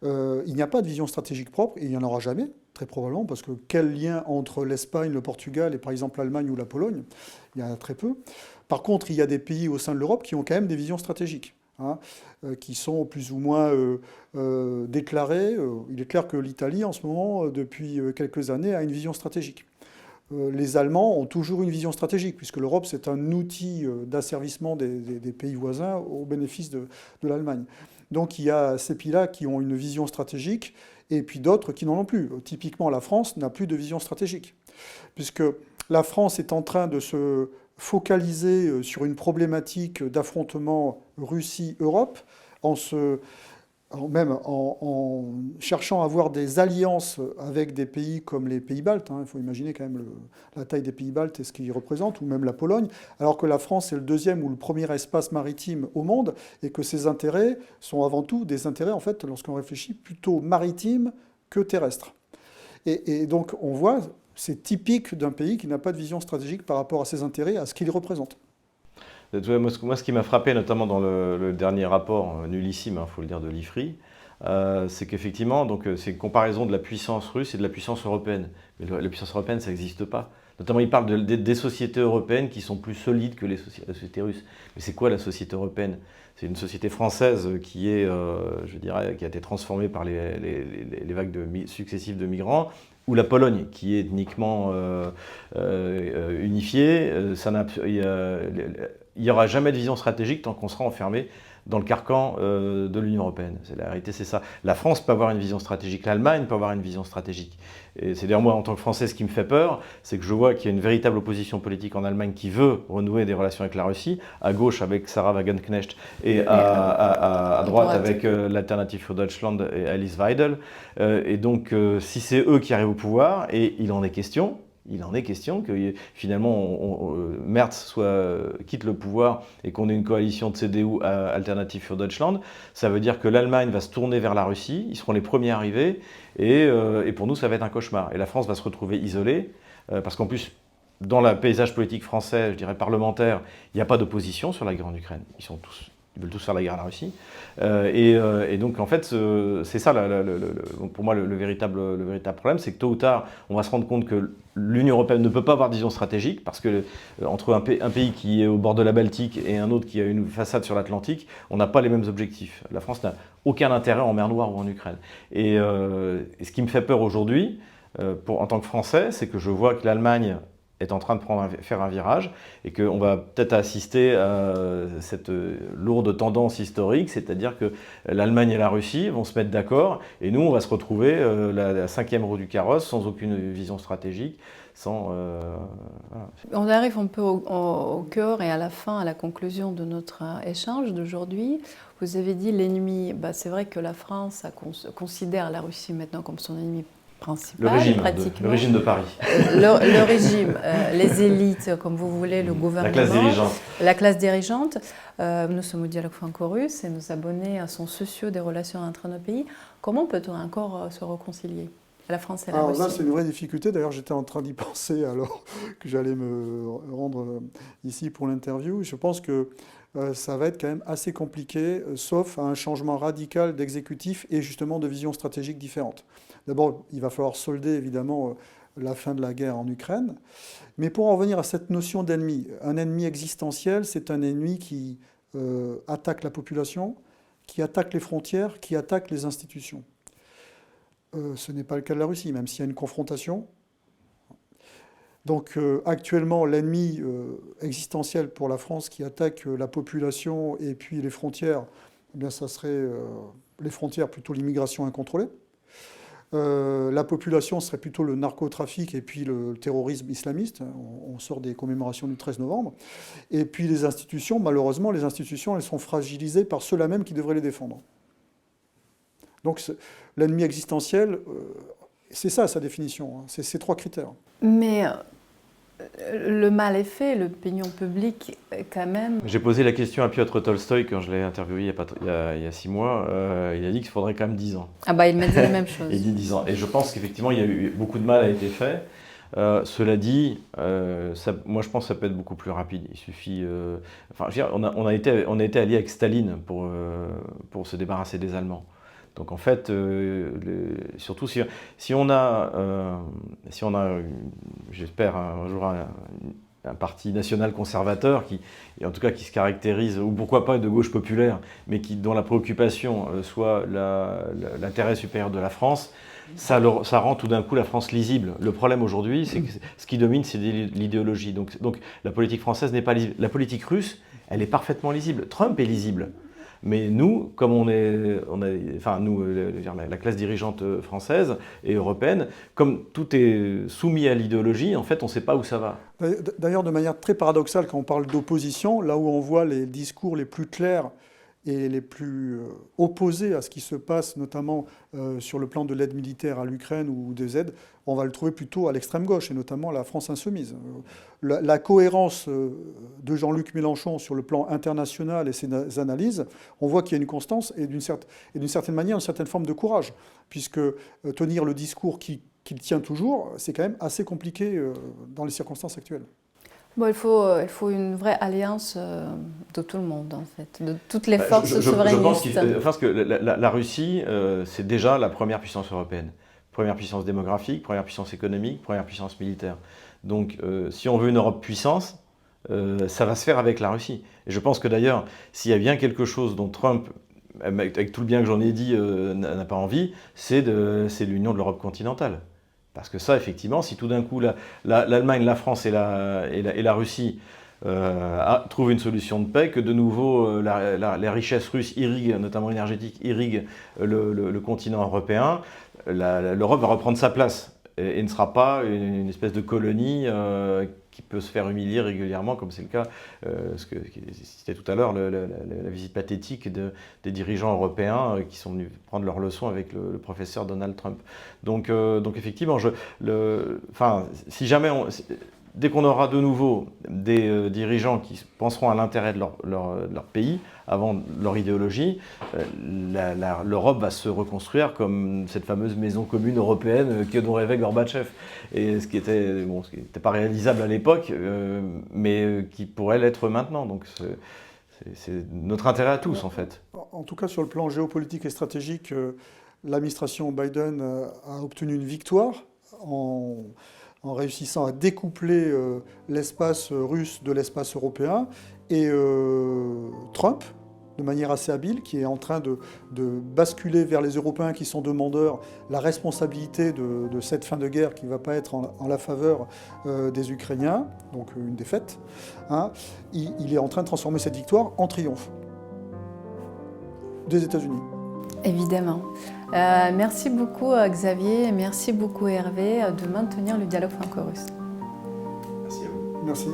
Il n'y a pas de vision stratégique propre, et il n'y en aura jamais, très probablement, parce que quel lien entre l'Espagne, le Portugal et par exemple l'Allemagne ou la Pologne? Il y en a très peu. Par contre, il y a des pays au sein de l'Europe qui ont quand même des visions stratégiques, qui sont plus ou moins déclarées. Il est clair que l'Italie, en ce moment, depuis quelques années, a une vision stratégique. Les Allemands ont toujours une vision stratégique, puisque l'Europe, c'est un outil d'asservissement des pays voisins au bénéfice de l'Allemagne. Donc il y a ces pays-là qui ont une vision stratégique, et puis d'autres qui n'en ont plus. Typiquement, la France n'a plus de vision stratégique, puisque la France est en train de se focaliser sur une problématique d'affrontement Russie-Europe, en cherchant à avoir des alliances avec des pays comme les pays baltes. Il faut imaginer quand même la taille des pays baltes et ce qu'ils représentent, ou même la Pologne, alors que la France est le deuxième ou le premier espace maritime au monde, et que ses intérêts sont avant tout des intérêts, en fait, lorsqu'on réfléchit, plutôt maritimes que terrestres. Et donc on voit, c'est typique d'un pays qui n'a pas de vision stratégique par rapport à ses intérêts, à ce qu'il représente. Moi, ce qui m'a frappé, notamment dans le dernier rapport nullissime, faut le dire, de l'IFRI, c'est qu'effectivement, c'est une comparaison de la puissance russe et de la puissance européenne. Mais la puissance européenne, ça n'existe pas. Notamment, il parle des sociétés européennes qui sont plus solides que les sociétés russes. Mais c'est quoi la société européenne? C'est une société française qui est, qui a été transformée par les vagues successives de migrants, ou la Pologne, qui est ethniquement unifiée. Il n'y aura jamais de vision stratégique tant qu'on sera enfermé dans le carcan de l'Union européenne. La réalité, c'est ça. La France peut avoir une vision stratégique, l'Allemagne peut avoir une vision stratégique. Et c'est d'ailleurs moi, en tant que Français, ce qui me fait peur, c'est que je vois qu'il y a une véritable opposition politique en Allemagne qui veut renouer des relations avec la Russie, à gauche avec Sarah Wagenknecht et à droite avec l'Alternative für Deutschland et Alice Weidel. Et donc, si c'est eux qui arrivent au pouvoir, et il en est question que finalement Merz quitte le pouvoir et qu'on ait une coalition de CDU Alternative für Deutschland, ça veut dire que l'Allemagne va se tourner vers la Russie, ils seront les premiers arrivés, et pour nous ça va être un cauchemar. Et la France va se retrouver isolée, parce qu'en plus, dans le paysage politique français, je dirais parlementaire, il n'y a pas d'opposition sur la guerre en Ukraine. Ils veulent tous faire la guerre à la Russie. Et donc, en fait, c'est ça, pour moi, le véritable problème, c'est que tôt ou tard, on va se rendre compte que l'Union européenne ne peut pas avoir de vision stratégique, parce que entre un pays qui est au bord de la Baltique et un autre qui a une façade sur l'Atlantique, on n'a pas les mêmes objectifs. La France n'a aucun intérêt en mer Noire ou en Ukraine. Et ce qui me fait peur aujourd'hui, en tant que Français, c'est que je vois que l'Allemagne est en train de faire un virage et qu'on va peut-être assister à cette lourde tendance historique, c'est-à-dire que l'Allemagne et la Russie vont se mettre d'accord et nous, on va se retrouver la cinquième roue du carrosse sans aucune vision stratégique. Voilà. On arrive un peu au cœur et à la fin, à la conclusion de notre échange d'aujourd'hui. Vous avez dit l'ennemi, c'est vrai que la France considère la Russie maintenant comme son ennemi principal, le régime de Paris. Le régime, les élites, comme vous voulez, le gouvernement. La classe dirigeante. Nous sommes au Dialogue franco-russe et nos abonnés sont soucieux des relations entre nos pays. Comment peut-on encore se réconcilier, la France et la Russie? Là, c'est une vraie difficulté. D'ailleurs, j'étais en train d'y penser alors que j'allais me rendre ici pour l'interview. Je pense que ça va être quand même assez compliqué, sauf à un changement radical d'exécutif et justement de vision stratégique différente. D'abord, il va falloir solder évidemment la fin de la guerre en Ukraine. Mais pour en revenir à cette notion d'ennemi, un ennemi existentiel, c'est un ennemi qui attaque la population, qui attaque les frontières, qui attaque les institutions. Ce n'est pas le cas de la Russie, même s'il y a une confrontation. Donc actuellement, l'ennemi existentiel pour la France qui attaque la population et puis les frontières, eh bien, ça serait les frontières, plutôt l'immigration incontrôlée. La population serait plutôt le narcotrafic et puis le terrorisme islamiste. On sort des commémorations du 13 novembre. Et puis les institutions, malheureusement, les institutions, elles sont fragilisées par ceux-là même qui devraient les défendre. Donc l'ennemi existentiel, c'est ça sa définition, hein. C'est ces trois critères. Mais le mal est fait, l'opinion publique quand même... J'ai posé la question à Piotr Tolstoï quand je l'ai interviewé il y a 6 mois. Il a dit qu'il faudrait quand même 10 ans. Il m'a dit la même chose. Il dit 10 ans. Et je pense qu'effectivement, beaucoup de mal a été fait. Cela dit, moi je pense que ça peut être beaucoup plus rapide. Il suffit... on a été alliés avec Staline pour se débarrasser des Allemands. Donc en fait, surtout si on a j'espère un jour un parti national conservateur en tout cas qui se caractérise, ou pourquoi pas de gauche populaire, mais dont la préoccupation soit l'intérêt supérieur de la France, ça rend tout d'un coup la France lisible. Le problème aujourd'hui, c'est que ce qui domine, c'est l'idéologie. Donc la politique française n'est pas lisible. La politique russe, elle est parfaitement lisible. Trump est lisible. Mais nous, comme la classe dirigeante française et européenne, comme tout est soumis à l'idéologie, en fait, on ne sait pas où ça va. D'ailleurs, de manière très paradoxale, quand on parle d'opposition, là où on voit les discours les plus clairs et les plus opposés à ce qui se passe, notamment sur le plan de l'aide militaire à l'Ukraine ou des aides, on va le trouver plutôt à l'extrême gauche, et notamment la France insoumise. La cohérence de Jean-Luc Mélenchon sur le plan international et ses analyses, on voit qu'il y a une constance et d'une certaine manière une certaine forme de courage, puisque tenir le discours qu'il tient toujours, c'est quand même assez compliqué dans les circonstances actuelles. Bon, il faut une vraie alliance de tout le monde, en fait, de toutes les forces souverainistes. Je pense que la Russie, c'est déjà la première puissance européenne. Première puissance démographique, première puissance économique, première puissance militaire. Donc, si on veut une Europe puissance, ça va se faire avec la Russie. Et je pense que d'ailleurs, s'il y a bien quelque chose dont Trump, avec tout le bien que j'en ai dit, n'a pas envie, c'est l'union de l'Europe continentale. Parce que ça, effectivement, si tout d'un coup l'Allemagne, la France et la Russie trouve une solution de paix, que de nouveau les richesses russes irriguent, notamment énergétiques, irriguent le continent européen, l'Europe va reprendre sa place et ne sera pas une espèce de colonie qui peut se faire humilier régulièrement, comme c'est le cas, ce que c'était tout à l'heure, la visite pathétique des dirigeants européens qui sont venus prendre leurs leçons avec le professeur Donald Trump. Donc effectivement, si jamais dès qu'on aura de nouveau des dirigeants qui penseront à l'intérêt de leur pays, avant leur idéologie, l'Europe va se reconstruire comme cette fameuse maison commune européenne dont rêvait Gorbatchev. Et ce qui n'était pas réalisable à l'époque, mais qui pourrait l'être maintenant. Donc c'est notre intérêt à tous, en fait. En tout cas, sur le plan géopolitique et stratégique, l'administration Biden a obtenu une victoire en réussissant à découpler l'espace russe de l'espace européen. Et Trump, de manière assez habile, qui est en train de basculer vers les Européens qui sont demandeurs la responsabilité de cette fin de guerre qui ne va pas être en la faveur des Ukrainiens, donc une défaite, hein, il est en train de transformer cette victoire en triomphe des États-Unis. Évidemment. Merci beaucoup Xavier, et merci beaucoup Hervé de maintenir le dialogue franco-russe. Merci à vous. Merci.